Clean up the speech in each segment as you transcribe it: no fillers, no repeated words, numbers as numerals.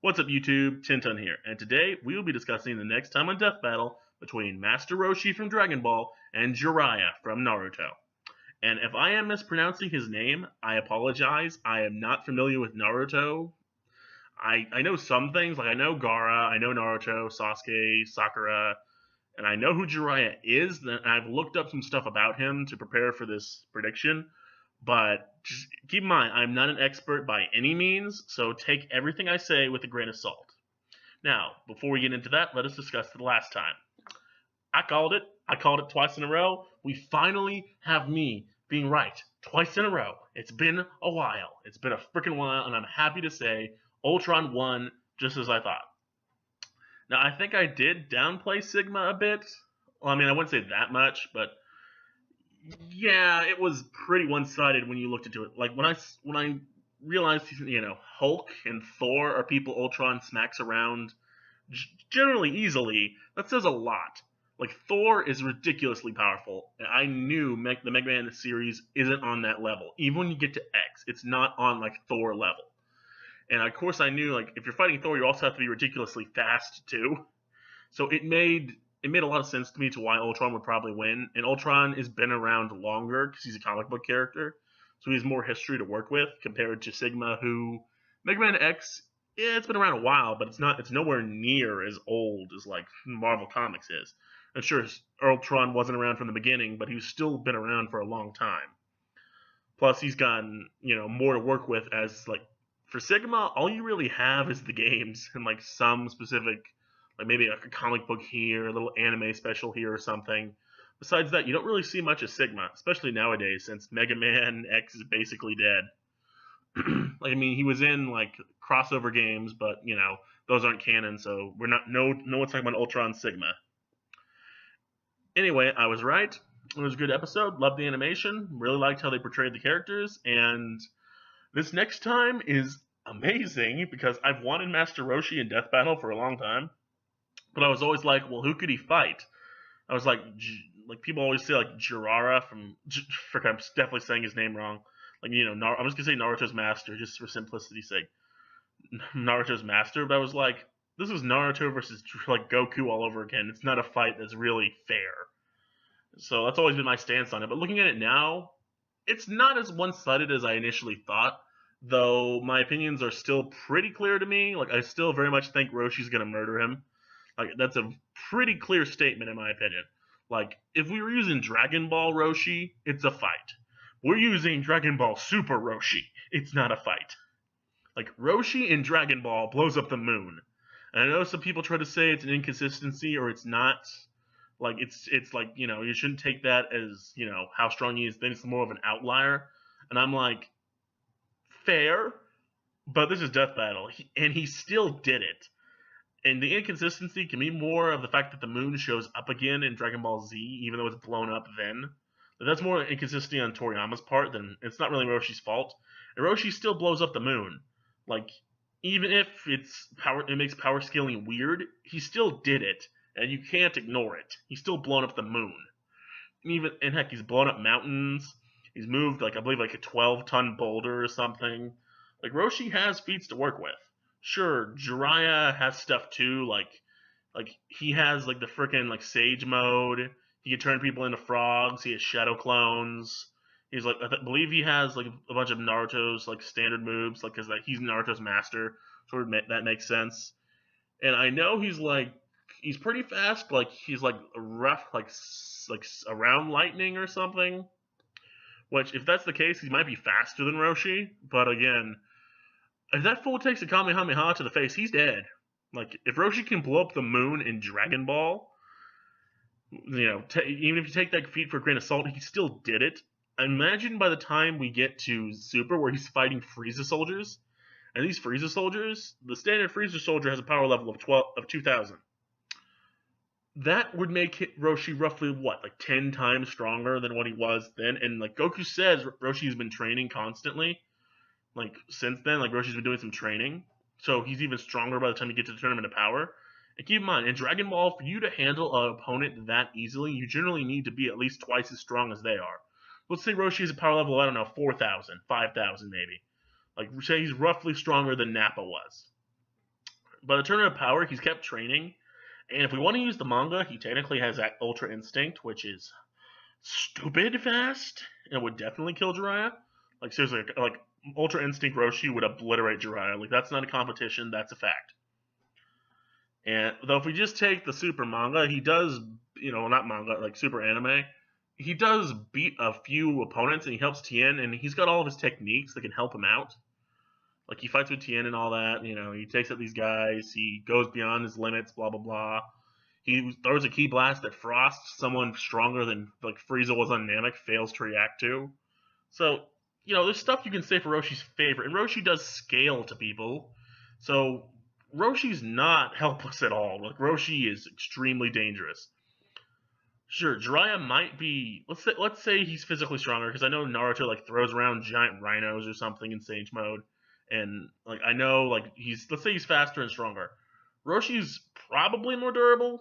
What's up YouTube, Tintin here, and today we will be discussing the next time on Death Battle between Master Roshi from Dragon Ball and Jiraiya from Naruto. And if I am mispronouncing his name, I apologize. I am not familiar with Naruto. I know some things, like I know Gaara, I know Naruto, Sasuke, Sakura, and I know who Jiraiya is, and I've looked up some stuff about him to prepare for this prediction. But just keep in mind, I'm not an expert by any means, so take everything I say with a grain of salt. Now, before we get into that, let us discuss the last time. I called it. I called it twice in a row. We finally have me being right twice in a row. It's been a while. It's been a freaking while, and I'm happy to say Ultron won just as I thought. Now, I think I did downplay Sigma a bit. Well, I mean, I wouldn't say that much, but yeah, it was pretty one-sided when you looked into it. Like when I realized, Hulk and Thor are people Ultron smacks around generally easily. That says a lot. Like Thor is ridiculously powerful, and I knew the Mega Man series isn't on that level. Even when you get to X, it's not on like Thor level. And of course, I knew like if you're fighting Thor, you also have to be ridiculously fast too. So it made a lot of sense to me to why Ultron would probably win. And Ultron has been around longer because he's a comic book character, so he has more history to work with compared to Sigma, who Mega Man X. Yeah, it's been around a while, but it's nowhere near as old as like Marvel Comics is. I'm sure Ultron wasn't around from the beginning, but he's still been around for a long time. Plus, he's gotten more to work with as like for Sigma. All you really have is the games and like some specific like maybe a comic book here, a little anime special here or something. Besides that, you don't really see much of Sigma, especially nowadays since Mega Man X is basically dead. Like I mean, he was in like crossover games, but those aren't canon, so we're not no one's talking about Ultron Sigma. Anyway, I was right. It was a good episode. Loved the animation. Really liked how they portrayed the characters, and this next time is amazing because I've wanted Master Roshi in Death Battle for a long time. But I was always like, well, who could he fight? I was like people always say like Jiraiya from. Frick, I'm definitely saying his name wrong. Like I'm just gonna say Naruto's master just for simplicity's sake. Naruto's master, but I was like, this is Naruto versus like Goku all over again. It's not a fight that's really fair. So that's always been my stance on it. But looking at it now, it's not as one-sided as I initially thought. Though my opinions are still pretty clear to me. Like I still very much think Roshi's gonna murder him. Like that's a pretty clear statement in my opinion. Like if we were using Dragon Ball Roshi, it's a fight. We're using Dragon Ball Super Roshi. It's not a fight. Like Roshi in Dragon Ball blows up the moon. And I know some people try to say it's an inconsistency or it's not. Like it's like, you shouldn't take that as, how strong he is, then it's more of an outlier. And I'm like, fair, but this is Death Battle. And he still did it. And the inconsistency can be more of the fact that the moon shows up again in Dragon Ball Z, even though it's blown up then. But that's more inconsistency on Toriyama's part than it's not really Roshi's fault. And Roshi still blows up the moon. Like, even if it makes power scaling weird, he still did it, and you can't ignore it. He's still blown up the moon. And heck, he's blown up mountains. He's moved like I believe like a 12-ton boulder or something. Like Roshi has feats to work with. Sure, Jiraiya has stuff too, like he has like the frickin' like Sage mode. He can turn people into frogs. He has shadow clones. He's like I believe he has like a bunch of Naruto's like standard moves, like because like, he's Naruto's master. Sort of that makes sense. And I know he's pretty fast. Like he's like rough, like around lightning or something. Which if that's the case, he might be faster than Roshi. But again, if that fool takes a Kamehameha to the face, he's dead. Like, if Roshi can blow up the moon in Dragon Ball, even if you take that feat for a grain of salt, he still did it. Imagine by the time we get to Super, where he's fighting Frieza soldiers, and these Frieza soldiers, the standard Frieza soldier has a power level of 2,000. That would make Roshi roughly, like 10 times stronger than what he was then. And like Goku says, Roshi's been training constantly. Like, since then, like, Roshi's been doing some training. So he's even stronger by the time you get to the Tournament of Power. And keep in mind, in Dragon Ball, for you to handle an opponent that easily, you generally need to be at least twice as strong as they are. Let's say Roshi has a power level, I don't know, 4,000, 5,000 maybe. Like, say he's roughly stronger than Nappa was. By the Tournament of Power, he's kept training, and if we want to use the manga, he technically has that Ultra Instinct, which is stupid fast, and would definitely kill Jiraiya. Like, seriously, like, Ultra Instinct Roshi would obliterate Jiraiya. Like, that's not a competition, that's a fact. And, though if we just take the Super manga, he does, not manga, like Super anime, he does beat a few opponents, and he helps Tien, and he's got all of his techniques that can help him out. Like, he fights with Tien and all that, he takes out these guys, he goes beyond his limits, blah, blah, blah. He throws a Ki Blast that Frost, someone stronger than, like, Frieza was on Namek, fails to react to. So, there's stuff you can say for Roshi's favor, and Roshi does scale to people, so Roshi's not helpless at all. Like, Roshi is extremely dangerous. Sure, Jiraiya might be, let's say he's physically stronger, because I know Naruto, like, throws around giant rhinos or something in Sage Mode. And, like, I know, like, let's say he's faster and stronger. Roshi's probably more durable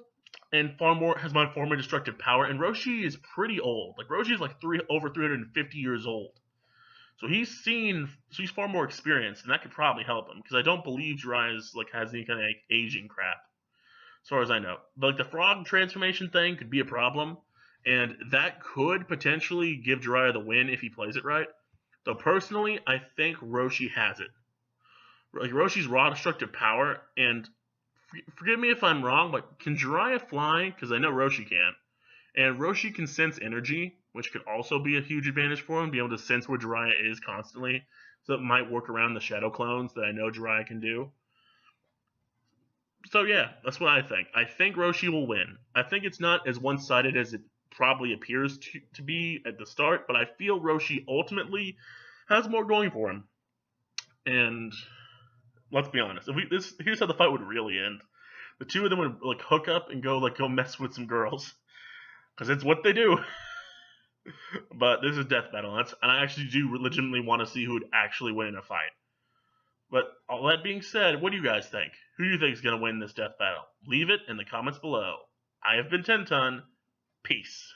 and has far more destructive power. And Roshi is pretty old. Like, Roshi's like over 350 years old. So he's far more experienced, and that could probably help him. Because I don't believe Jiraiya's, like, has any kind of, like, aging crap. As far as I know. But, like, the frog transformation thing could be a problem. And that could potentially give Jiraiya the win if he plays it right. Though personally, I think Roshi has it. Like, Roshi's raw destructive power, and forgive me if I'm wrong, but can Jiraiya fly? Because I know Roshi can. And Roshi can sense energy, which could also be a huge advantage for him, be able to sense where Jiraiya is constantly. So it might work around the shadow clones that I know Jiraiya can do. So yeah, that's what I think. I think Roshi will win. I think it's not as one-sided as it probably appears to be at the start, but I feel Roshi ultimately has more going for him. And let's be honest, here's how the fight would really end. The two of them would, like, hook up and go mess with some girls, because it's what they do. But this is Death Battle, and I actually do legitimately want to see who would actually win in a fight. But all that being said, what do you guys think? Who do you think is going to win this Death Battle? Leave it in the comments below. I have been Tenton. Peace.